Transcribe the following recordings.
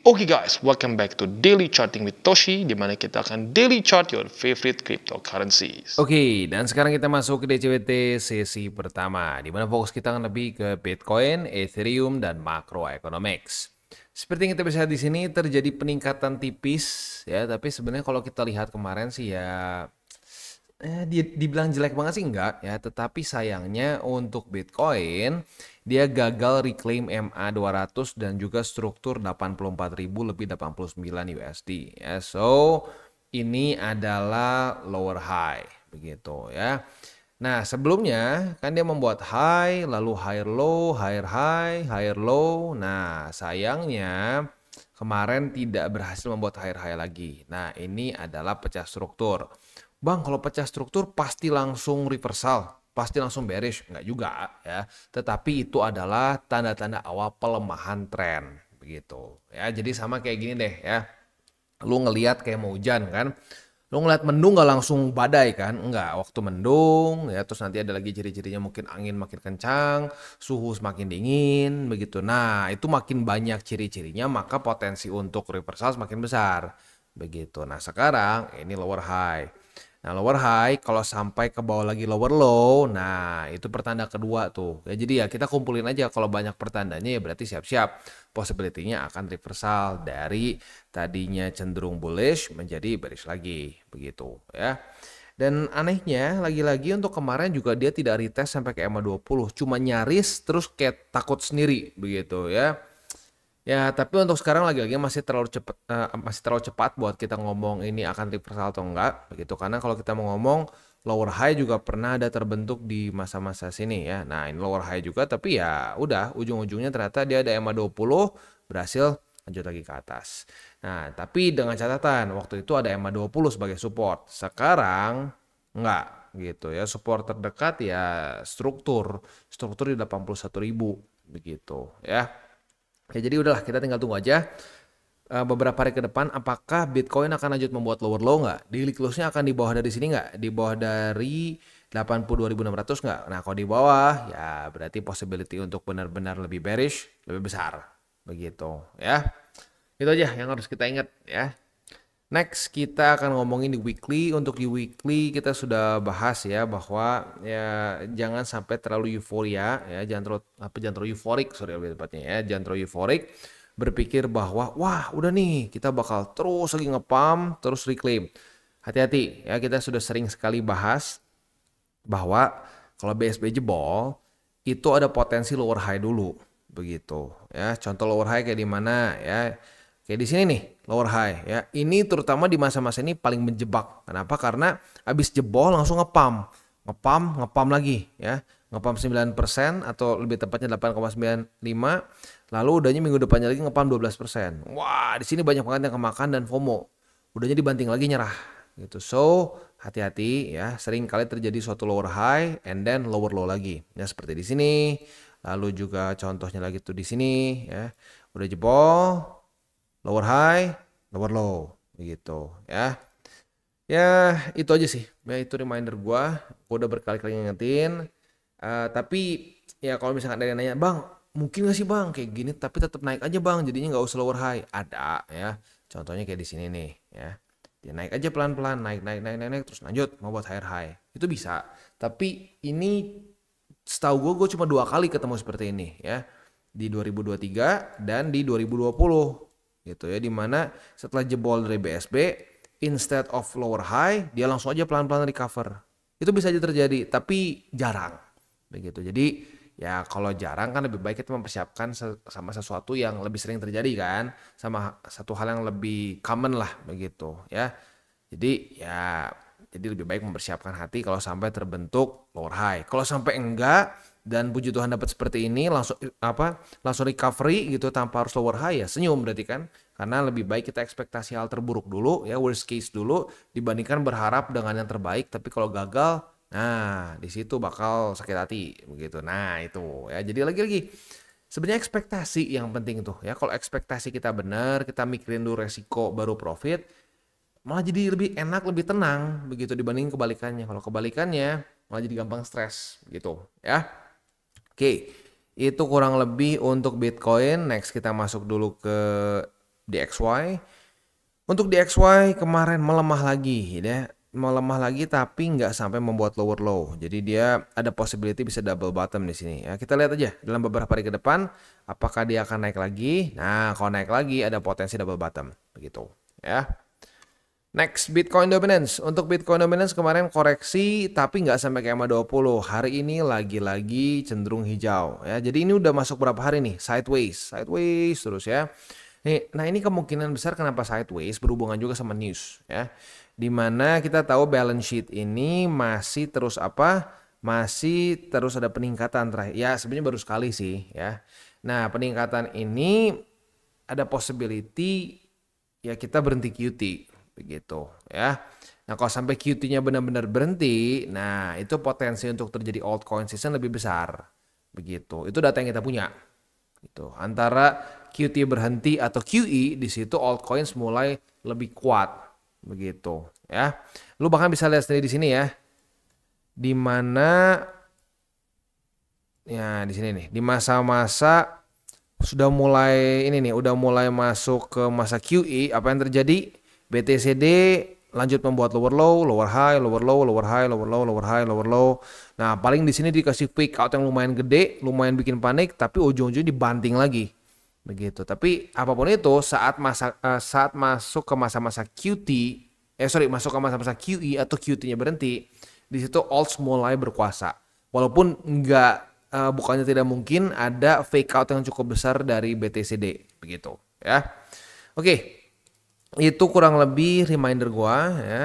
Oke guys, welcome back to Daily Charting with Toshi, di mana kita akan daily chart your favorite cryptocurrencies. Oke, dan sekarang kita masuk ke DCWT sesi pertama, di mana fokus kita akan lebih ke Bitcoin, Ethereum, dan macroeconomics. Seperti yang kita bisa lihat di sini terjadi peningkatan tipis ya, tapi sebenarnya kalau kita lihat kemarin sih ya dibilang jelek banget sih enggak ya, tetapi sayangnya untuk Bitcoin dia gagal reclaim MA200 dan juga struktur 84.000 lebih 89 USD ya. So ini adalah lower high begitu ya. Nah, sebelumnya kan dia membuat high, lalu higher low, higher high, higher low. Nah, sayangnya kemarin tidak berhasil membuat higher high lagi. Nah, ini adalah pecah struktur. Bang, kalau pecah struktur pasti langsung reversal, pasti langsung bearish. Enggak juga ya. Tetapi itu adalah tanda-tanda awal pelemahan tren begitu. Ya, jadi sama kayak gini deh ya. Lu ngelihat kayak mau hujan kan. Lu ngeliat mendung gak langsung badai kan? Enggak, waktu mendung ya terus nanti ada lagi ciri-cirinya mungkin angin makin kencang, suhu semakin dingin begitu. Nah, itu makin banyak ciri-cirinya maka potensi untuk reversal semakin besar. Begitu. Nah, sekarang ini lower high. Nah, lower high kalau sampai ke bawah lagi lower low, nah itu pertanda kedua tuh. Ya jadi ya kita kumpulin aja kalau banyak pertandanya ya berarti siap-siap possibility-nya akan reversal dari tadinya cenderung bullish menjadi bearish lagi begitu ya. Dan anehnya lagi-lagi untuk kemarin juga dia tidak retest sampai ke EMA 20, cuma nyaris terus kayak takut sendiri begitu ya. Ya, tapi untuk sekarang lagi-lagi masih terlalu cepat buat kita ngomong ini akan reversal atau enggak begitu. Karena kalau kita mau ngomong lower high juga pernah ada terbentuk di masa-masa sini ya. Nah, ini lower high juga tapi ya udah ujung-ujungnya ternyata dia ada EMA 20 berhasil lanjut lagi ke atas. Nah, tapi dengan catatan waktu itu ada EMA 20 sebagai support. Sekarang enggak gitu ya. Support terdekat ya struktur di 81.000 begitu ya. Oke, jadi udahlah kita tinggal tunggu aja beberapa hari ke depan apakah Bitcoin akan lanjut membuat lower low nggak? Daily close-nya akan di bawah dari sini nggak? Di bawah dari 82.600 nggak? Nah, kalau di bawah ya berarti possibility untuk benar-benar lebih bearish lebih besar. Begitu ya. Itu aja yang harus kita ingat ya. Next kita akan ngomongin di weekly. Untuk di weekly kita sudah bahas ya bahwa ya jangan sampai terlalu euforia ya, jangan terlalu euforik, sorry lebih tepatnya ya, jangan terlalu euforik berpikir bahwa wah udah nih kita bakal terus lagi ngepump terus reclaim. Hati-hati ya, kita sudah sering sekali bahas bahwa kalau BSB jebol itu ada potensi lower high dulu begitu ya. Contoh lower high kayak di mana ya? Kayak di sini nih, lower high ya. Ini terutama di masa-masa ini paling menjebak. Kenapa? Karena habis jebol langsung ngepump lagi ya. Ngepump 9% atau lebih tepatnya 8,95. Lalu udahnya minggu depannya lagi ngepump 12%. Wah, di sini banyak banget yang kemakan dan FOMO. Udahnya dibanting lagi nyerah gitu. So, hati-hati ya. Sering kali terjadi suatu lower high and then lower low lagi. Ya seperti di sini. Lalu juga contohnya lagi tuh di sini ya. Udah jebol, lower high, lower low, begitu ya. Ya itu aja sih. Ya itu reminder gua udah berkali-kali ngingetin. Tapi ya kalau misalkan ada yang nanya, bang, mungkin nggak sih bang kayak gini, tapi tetap naik aja bang, jadinya nggak usah lower high. Ada ya. Contohnya kayak di sini nih ya. Dia naik aja pelan-pelan, naik, terus lanjut mau buat higher high. Itu bisa. Tapi ini setahu gue cuma 2 kali ketemu seperti ini ya. Di 2023 dan di 2020. Gitu ya, dimana setelah jebol dari BSB instead of lower high dia langsung aja pelan-pelan recover. Itu bisa aja terjadi tapi jarang begitu. Jadi ya kalau jarang kan lebih baik kita mempersiapkan sama sesuatu yang lebih sering terjadi kan, sama satu hal yang lebih common lah begitu ya. Jadi lebih baik mempersiapkan hati kalau sampai terbentuk lower high. Kalau sampai enggak dan puji Tuhan dapat seperti ini langsung recovery gitu tanpa harus lower high ya senyum berarti kan, karena lebih baik kita ekspektasi hal terburuk dulu ya, worst case dulu dibandingkan berharap dengan yang terbaik tapi kalau gagal nah di situ bakal sakit hati begitu. Nah itu ya, jadi lagi-lagi sebenarnya ekspektasi yang penting tuh ya. Kalau ekspektasi kita benar, kita mikirin dulu resiko baru profit, malah jadi lebih enak, lebih tenang begitu dibanding kebalikannya. Kalau kebalikannya malah jadi gampang stres gitu ya. Oke, itu kurang lebih untuk Bitcoin. Next kita masuk dulu ke DXY. Untuk DXY kemarin melemah lagi ya. Melemah lagi tapi nggak sampai membuat lower low. Jadi dia ada possibility bisa double bottom di sini ya. Kita lihat aja dalam beberapa hari ke depan apakah dia akan naik lagi. Nah, kalau naik lagi ada potensi double bottom begitu ya. Next, Bitcoin dominance. Untuk Bitcoin dominance kemarin koreksi tapi nggak sampai ke EMA 20. Hari ini lagi-lagi cenderung hijau ya. Jadi ini udah masuk berapa hari nih? Sideways terus ya. Nah ini kemungkinan besar kenapa sideways berhubungan juga sama news ya. Dimana kita tahu balance sheet ini masih terus masih terus ada peningkatan terakhir. Ya sebenarnya baru sekali sih ya. Nah peningkatan ini ada possibility ya kita berhenti QT begitu ya. Nah kalau sampai QT-nya benar-benar berhenti, nah itu potensi untuk terjadi altcoin season lebih besar begitu. Itu data yang kita punya. Gitu. Antara QT berhenti atau QE di situ altcoins mulai lebih kuat begitu ya. Lu bahkan bisa lihat sendiri di sini ya. Di mana ya di sini nih, di masa-masa sudah mulai ini nih, udah mulai masuk ke masa QE, apa yang terjadi? BTCD lanjut membuat lower low, lower high, lower low, lower high, lower low, lower high, lower low. Nah, paling di sini dikasih fake out yang lumayan gede, lumayan bikin panik, tapi ujung-ujungnya dibanting lagi. Begitu. Tapi apapun itu saat masuk ke masa-masa QT, masuk ke masa-masa QE atau QT-nya berhenti, di situ alts mulai berkuasa. Walaupun bukannya tidak mungkin ada fake out yang cukup besar dari BTCD begitu, ya. Oke. Itu kurang lebih reminder gua ya.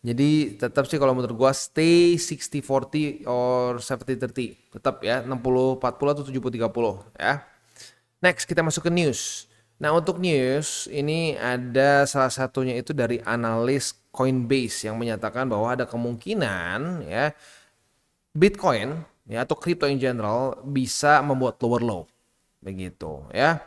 Jadi tetap sih kalau menurut gua stay 60-40 or 70-30. Tetap ya 60-40 atau 70-30 ya. Next kita masuk ke news. Nah untuk news ini ada salah satunya itu dari analis Coinbase yang menyatakan bahwa ada kemungkinan ya Bitcoin ya atau crypto in general bisa membuat lower low. Begitu ya.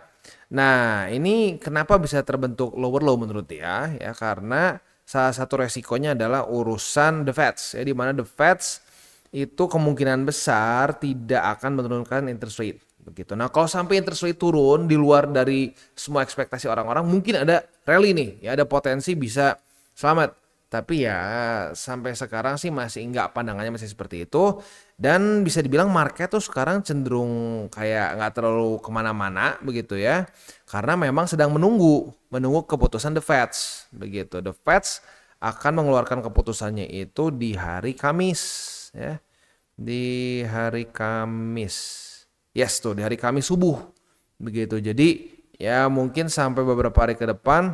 Nah ini kenapa bisa terbentuk lower low menurut dia ya karena salah satu resikonya adalah urusan the Feds ya di mana the Feds itu kemungkinan besar tidak akan menurunkan interest rate begitu. Nah kalau sampai interest rate turun di luar dari semua ekspektasi orang-orang mungkin ada rally nih ya ada potensi bisa selamat. Tapi ya sampai sekarang sih masih pandangannya masih seperti itu. Dan bisa dibilang market tuh sekarang cenderung kayak nggak terlalu kemana-mana begitu ya. Karena memang sedang menunggu keputusan the Feds begitu. The Feds akan mengeluarkan keputusannya itu di hari Kamis ya. Di hari Kamis. Yes tuh di hari Kamis subuh begitu. Jadi ya mungkin sampai beberapa hari ke depan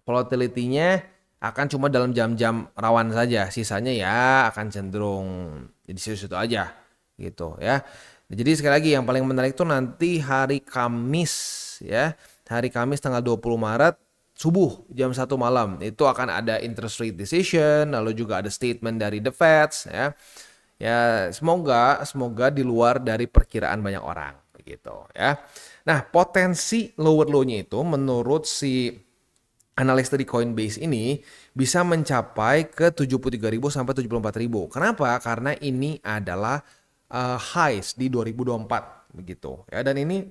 volatility-nya akan cuma dalam jam-jam rawan saja, sisanya ya akan cenderung di situ-situ aja gitu ya. Jadi sekali lagi yang paling menarik itu nanti hari Kamis ya, hari Kamis tanggal 20 Maret subuh jam 1 malam itu akan ada interest rate decision, lalu juga ada statement dari the Feds ya. Ya semoga di luar dari perkiraan banyak orang begitu ya. Nah potensi lower low-nya itu menurut si analis dari Coinbase ini bisa mencapai ke 73.000 sampai 74.000. Kenapa? Karena ini adalah highs di 2024 begitu ya dan ini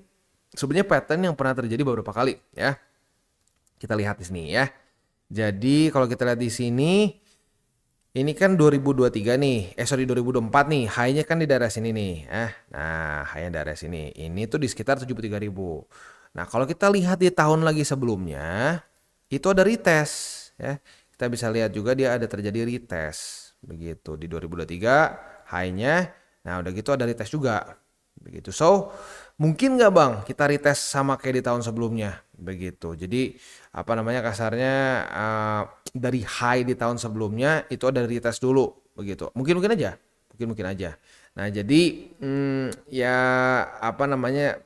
sebenarnya pattern yang pernah terjadi beberapa kali ya. Kita lihat di sini ya. Jadi kalau kita lihat di sini ini kan 2023 nih, 2024 nih, high-nya kan di daerah sini nih. Nah, high-nya daerah sini. Ini tuh di sekitar 73.000. Nah, kalau kita lihat di tahun lagi sebelumnya itu ada retest ya. Kita bisa lihat juga dia ada terjadi retest begitu di 2023 high-nya. Nah, udah gitu ada retest juga. Begitu. So, mungkin nggak Bang kita retest sama kayak di tahun sebelumnya begitu. Jadi kasarnya dari high di tahun sebelumnya itu ada retest dulu begitu. Mungkin aja. Nah, jadi ya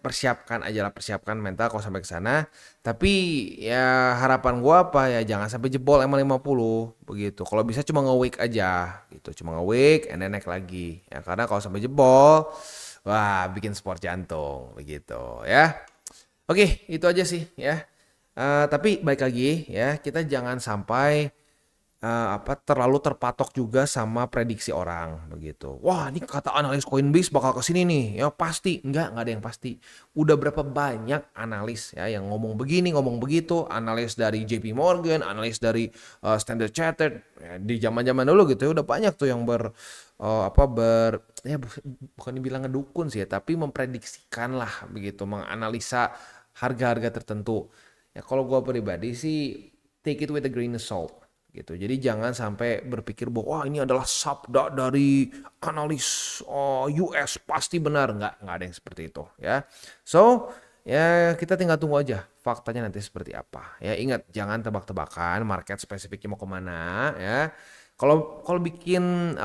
persiapkan mental kalau sampai ke sana. Tapi ya harapan gua ya jangan sampai jebol MA50 begitu. Kalau bisa cuma nge-wake aja gitu, cuma nge-wake and then naik lagi. Ya karena kalau sampai jebol wah bikin sport jantung begitu ya. Oke, itu aja sih ya. Tapi balik lagi ya, kita jangan sampai terlalu terpatok juga sama prediksi orang begitu. Wah, ini kata analis Coinbase bakal ke sini nih. Ya pasti, enggak ada yang pasti. Udah berapa banyak analis ya yang ngomong begini, ngomong begitu, analis dari JP Morgan, analis dari Standard Chartered ya, di zaman-zaman dulu gitu ya udah banyak tuh yang bukan dibilang ngedukun sih ya, tapi memprediksikan lah begitu, menganalisa harga-harga tertentu. Ya kalau gue pribadi sih take it with a grain of salt gitu. Jadi jangan sampai berpikir bahwa wah ini adalah sabda dari analis US pasti benar. Nggak ada yang seperti itu ya. So ya kita tinggal tunggu aja faktanya nanti seperti apa. Ya ingat jangan tebak-tebakan market spesifiknya mau kemana ya. Kalau bikin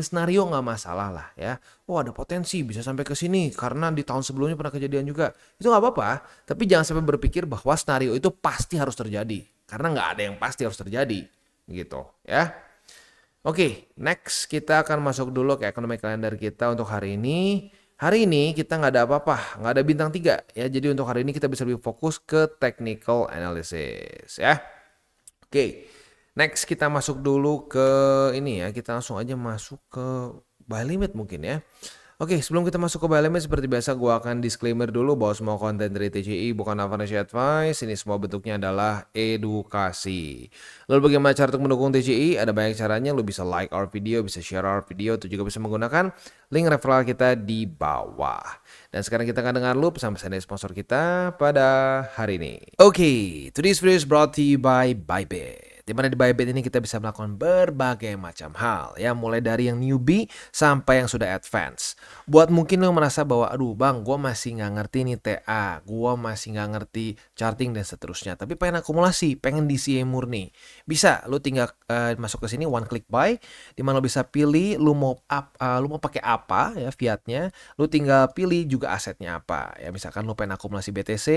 skenario nggak masalah lah ya. Oh ada potensi bisa sampai ke sini karena di tahun sebelumnya pernah kejadian juga. Itu nggak apa-apa. Tapi jangan sampai berpikir bahwa skenario itu pasti harus terjadi karena nggak ada yang pasti harus terjadi gitu ya. Oke, next kita akan masuk dulu ke economic calendar kita untuk hari ini. Hari ini kita nggak ada apa-apa, nggak ada bintang 3 ya. Jadi untuk hari ini kita bisa lebih fokus ke technical analysis ya. Oke. Next kita masuk dulu ke ini ya, kita langsung aja masuk ke buy limit mungkin ya. Oke, sebelum kita masuk ke buy limit seperti biasa gua akan disclaimer dulu bahwa semua konten dari TCI bukan financial advice, ini semua bentuknya adalah edukasi. Lalu bagaimana cara untuk mendukung TCI? Ada banyak caranya, lu bisa like our video, bisa share our video, itu juga bisa menggunakan link referral kita di bawah. Dan sekarang kita akan dengar lu pesan-pesan dari sponsor kita pada hari ini. Oke, today's video is brought to you by Bybit. Di mana di Bybit ini kita bisa melakukan berbagai macam hal ya, mulai dari yang newbie sampai yang sudah advance. Buat mungkin lo merasa bahwa aduh bang, gue masih nggak ngerti nih TA, gue masih nggak ngerti charting dan seterusnya, tapi pengen akumulasi, pengen DCA murni, bisa lo tinggal masuk ke sini one click buy, di mana lo bisa pilih lo mau pakai apa ya fiatnya, lo tinggal pilih juga asetnya apa ya. Misalkan lo pengen akumulasi BTC,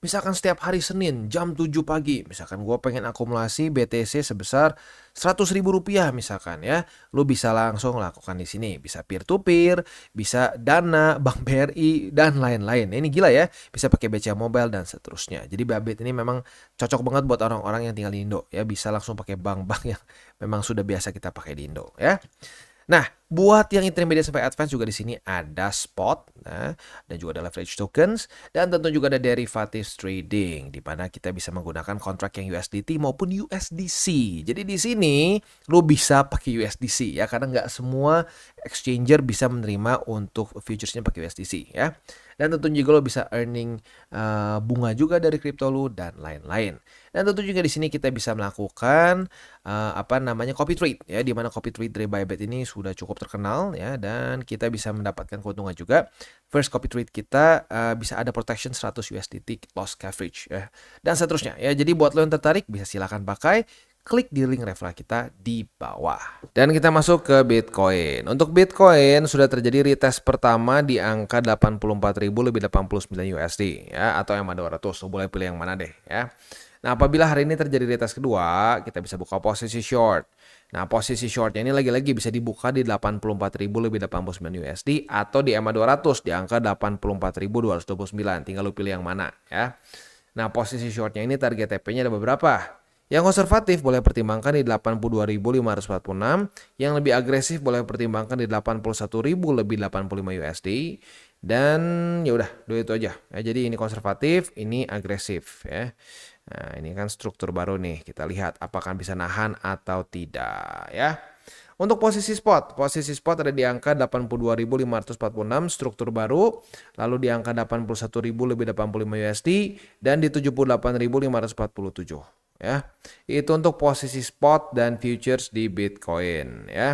misalkan setiap hari Senin jam 7 pagi, misalkan gue pengen akumulasi BTC sebesar 100.000 rupiah misalkan ya, lu bisa langsung lakukan di sini, bisa peer to peer, bisa Dana, Bank BRI dan lain-lain. Ini gila ya, bisa pakai BCA Mobile dan seterusnya. Jadi Bybit ini memang cocok banget buat orang-orang yang tinggal di Indo ya, bisa langsung pakai bank-bank yang memang sudah biasa kita pakai di Indo ya. Nah, buat yang intermediate sampai advance juga di sini ada spot, nah, dan juga ada leverage tokens, dan tentu juga ada derivatives trading, di mana kita bisa menggunakan kontrak yang USDT maupun USDC. Jadi di sini lu bisa pakai USDC ya, karena nggak semua exchanger bisa menerima untuk futuresnya pakai USDC ya. Dan tentu juga lo bisa earning bunga juga dari kripto lu dan lain-lain. Dan tentu juga di sini kita bisa melakukan copy trade ya, di mana copy trade dari Bybit ini sudah cukup terkenal ya, dan kita bisa mendapatkan keuntungan juga. First copy trade kita bisa ada protection 100 USDT loss coverage ya, dan seterusnya ya. Jadi buat lo yang tertarik bisa silakan pakai, klik di link referral kita di bawah. Dan kita masuk ke Bitcoin. Untuk Bitcoin sudah terjadi retest pertama di angka 84.000 lebih 89 USD ya, atau MA200. So, boleh pilih yang mana deh ya. Nah, apabila hari ini terjadi retest kedua, kita bisa buka posisi short. Nah, posisi shortnya ini lagi-lagi bisa dibuka di 84.000 lebih 89 USD atau di MA200 di angka 84.229. Tinggal lu pilih yang mana ya. Nah, posisi shortnya ini target TP-nya ada beberapa. Yang konservatif boleh pertimbangkan di 82.546, yang lebih agresif boleh pertimbangkan di 81.000 lebih 85 USD, dan ya udah, dua itu aja. Ya, jadi ini konservatif, ini agresif ya. Nah, ini kan struktur baru nih. Kita lihat apakah bisa nahan atau tidak ya. Untuk posisi spot ada di angka 82.546 struktur baru, lalu di angka 81.000 lebih 85 USD, dan di 78.547 ya. Itu untuk posisi spot dan futures di Bitcoin ya.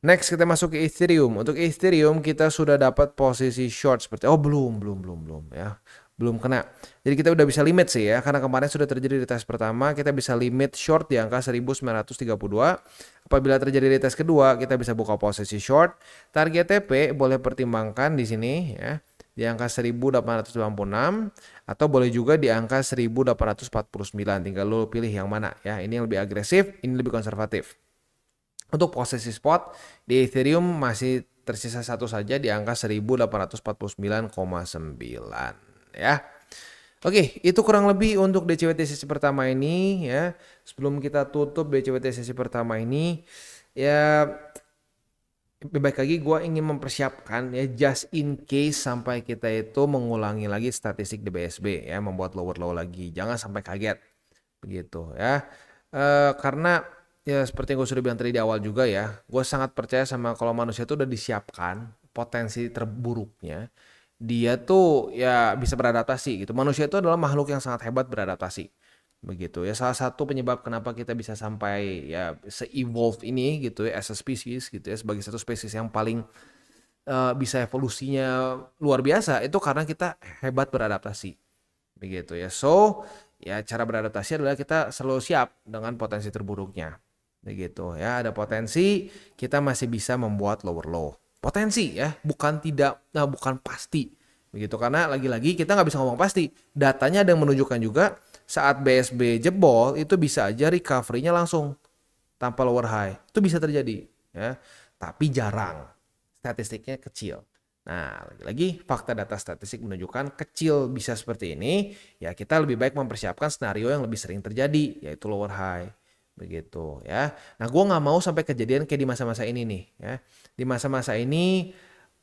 Next kita masuk ke Ethereum. Untuk Ethereum kita sudah dapat posisi short seperti belum ya. Belum kena. Jadi kita udah bisa limit sih ya, karena kemarin sudah terjadi retest pertama, kita bisa limit short di angka 1932. Apabila terjadi retest kedua, kita bisa buka posisi short. Target TP boleh pertimbangkan di sini ya, di angka 1886 atau boleh juga di angka 1849. Tinggal lo pilih yang mana ya. Ini yang lebih agresif, ini lebih konservatif. Untuk posisi spot di Ethereum masih tersisa satu saja di angka 1849,9 ya. Oke, itu kurang lebih untuk DCWT sesi pertama ini ya. Sebelum kita tutup DCWT sesi pertama ini, ya lebih baik lagi gue ingin mempersiapkan ya just in case sampai kita itu mengulangi lagi statistik di BSB ya, membuat lower low lagi. Jangan sampai kaget begitu ya. Karena ya seperti yang gue sudah bilang tadi di awal juga ya, gue sangat percaya sama kalau manusia itu udah disiapkan potensi terburuknya, dia tuh ya bisa beradaptasi gitu. Manusia itu adalah makhluk yang sangat hebat beradaptasi. Begitu ya, salah satu penyebab kenapa kita bisa sampai ya se-evolve ini gitu ya as a species gitu ya, sebagai satu spesies yang paling bisa evolusinya luar biasa itu karena kita hebat beradaptasi begitu ya. So ya cara beradaptasi adalah kita selalu siap dengan potensi terburuknya begitu ya. Ada potensi kita masih bisa membuat lower low, potensi ya, bukan tidak, nah bukan pasti begitu, karena lagi-lagi kita nggak bisa ngomong pasti. Datanya ada yang menunjukkan juga saat BSB jebol itu bisa aja recovery-nya langsung tanpa lower high, itu bisa terjadi ya, tapi jarang, statistiknya kecil. Nah, lagi-lagi fakta data statistik menunjukkan kecil bisa seperti ini, ya kita lebih baik mempersiapkan skenario yang lebih sering terjadi, yaitu lower high. Begitu ya. Nah, gue nggak mau sampai kejadian kayak di masa-masa ini nih ya. Di masa-masa ini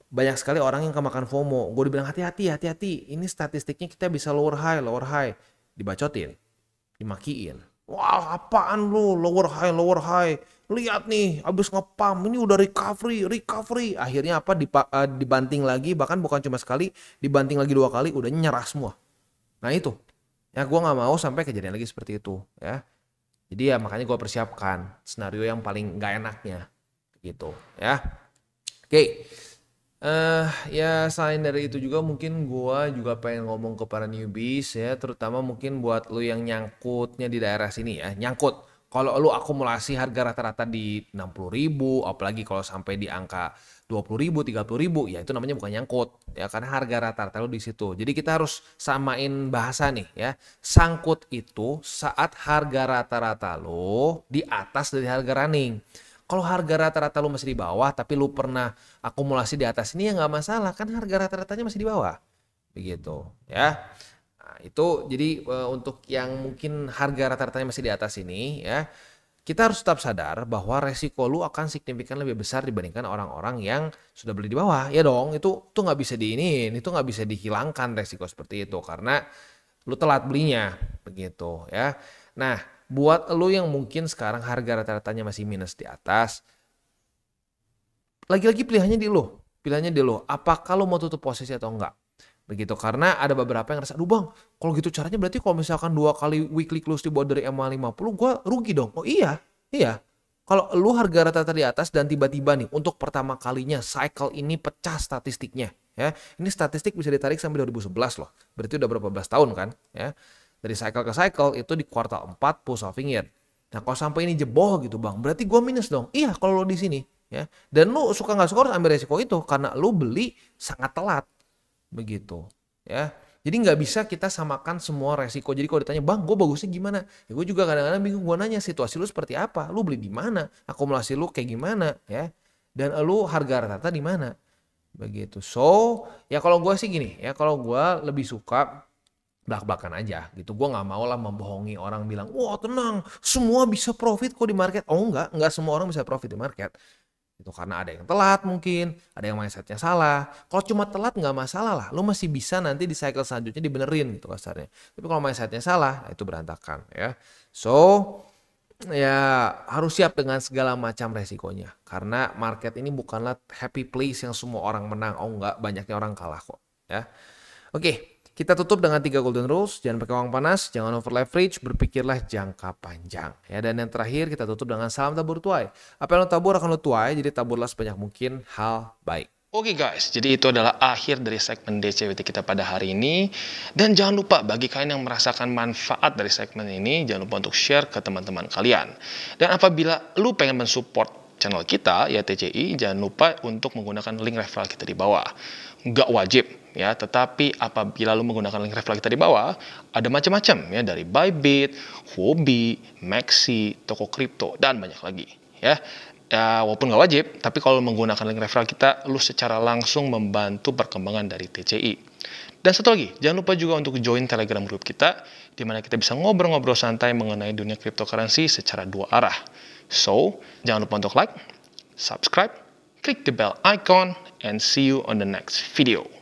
banyak sekali orang yang kemakan FOMO. Gue dibilang hati-hati, hati-hati. Ini statistiknya kita bisa lower high, lower high. Dibacotin, dimakiin. Wah, apaan lu lower high, lower high. Lihat nih, abis ngepam, ini udah recovery, recovery. Akhirnya apa? Dibanting lagi, bahkan bukan cuma sekali, dibanting lagi 2 kali, udah nyerah semua. Nah itu, ya gue nggak mau sampai kejadian lagi seperti itu, ya. Jadi ya makanya gue persiapkan skenario yang paling nggak enaknya, gitu, ya. Oke, ya selain dari itu juga mungkin gue juga pengen ngomong ke para newbies ya, terutama mungkin buat lu yang nyangkutnya di daerah sini ya, nyangkut. Kalau lu akumulasi harga rata-rata di 60.000, apalagi kalau sampai di angka 20.000, 30.000, ya itu namanya bukan nyangkut ya, karena harga rata-rata lu di situ. Jadi kita harus samain bahasa nih ya. Sangkut itu saat harga rata-rata lu di atas dari harga running. Kalau harga rata-rata lu masih di bawah, tapi lu pernah akumulasi di atas ini ya nggak masalah, kan harga rata-ratanya masih di bawah. Begitu ya. Nah, itu jadi untuk yang mungkin harga rata-ratanya masih di atas ini ya, kita harus tetap sadar bahwa resiko lu akan signifikan lebih besar dibandingkan orang-orang yang sudah beli di bawah. Ya dong, itu tuh nggak bisa diinin, itu nggak bisa dihilangkan resiko seperti itu karena lu telat belinya, begitu ya. Nah, buat lu yang mungkin sekarang harga rata-ratanya masih minus di atas, lagi-lagi pilihannya di lu. Apakah lu mau tutup posisi atau enggak? Begitu, karena ada beberapa yang ngerasa, aduh bang, kalau gitu caranya berarti kalau misalkan 2 kali weekly close di bawah dari MA50, gue rugi dong. Oh iya, iya. Kalau lu harga rata-rata di atas dan tiba-tiba nih untuk pertama kalinya cycle ini pecah statistiknya, ya. Ini statistik bisa ditarik sampai 2011 loh. Berarti udah berapa belas tahun kan, ya. Dari cycle ke cycle itu di kuartal 4 post halving year. Nah, kalau sampai ini jebol gitu bang, berarti gue minus dong. Iya, kalau lo di sini, ya. Dan lu suka nggak suka harus ambil resiko itu karena lu beli sangat telat. Begitu ya, jadi nggak bisa kita samakan semua resiko. Jadi kalau ditanya bang gue bagusnya gimana, ya gue juga kadang-kadang bingung. Gue nanya situasi lu seperti apa, lu beli di mana, akumulasi lu kayak gimana ya, dan lu harga rata-rata di mana, begitu. So ya kalau gue sih gini ya, kalau gue lebih suka belak-belakan aja gitu. Gue nggak mau lah membohongi orang bilang wah tenang semua bisa profit kok di market. Oh nggak semua orang bisa profit di market. Itu karena ada yang telat mungkin, ada yang mindsetnya salah. Kalau cuma telat nggak masalah lah, lu masih bisa nanti di cycle selanjutnya dibenerin gitu kasarnya. Tapi kalau mindsetnya salah, itu berantakan ya. So ya harus siap dengan segala macam resikonya. Karena market ini bukanlah happy place yang semua orang menang. Oh enggak, banyaknya orang kalah kok ya. Oke, kita tutup dengan 3 golden rules. Jangan pakai uang panas, jangan over leverage, berpikirlah jangka panjang. Ya, dan yang terakhir kita tutup dengan salam tabur tuai. Apa yang lo tabur akan lo tuai, jadi taburlah sebanyak mungkin hal baik. Oke guys, jadi itu adalah akhir dari segmen DCWT kita pada hari ini. Dan jangan lupa bagi kalian yang merasakan manfaat dari segmen ini, jangan lupa untuk share ke teman-teman kalian. Dan apabila lu pengen mensupport channel kita, ya TCI, jangan lupa untuk menggunakan link referral kita di bawah. Nggak wajib ya, tetapi apabila lu menggunakan link referral kita di bawah, ada macam-macam ya, dari Bybit, Huobi, Maxi, toko kripto, dan banyak lagi ya. Ya, walaupun nggak wajib, tapi kalau menggunakan link referral kita, lu secara langsung membantu perkembangan dari TCI. Dan satu lagi, jangan lupa juga untuk join Telegram group kita, di mana kita bisa ngobrol-ngobrol santai mengenai dunia cryptocurrency secara dua arah. So, jangan lupa untuk like, subscribe, click the bell icon, and see you on the next video.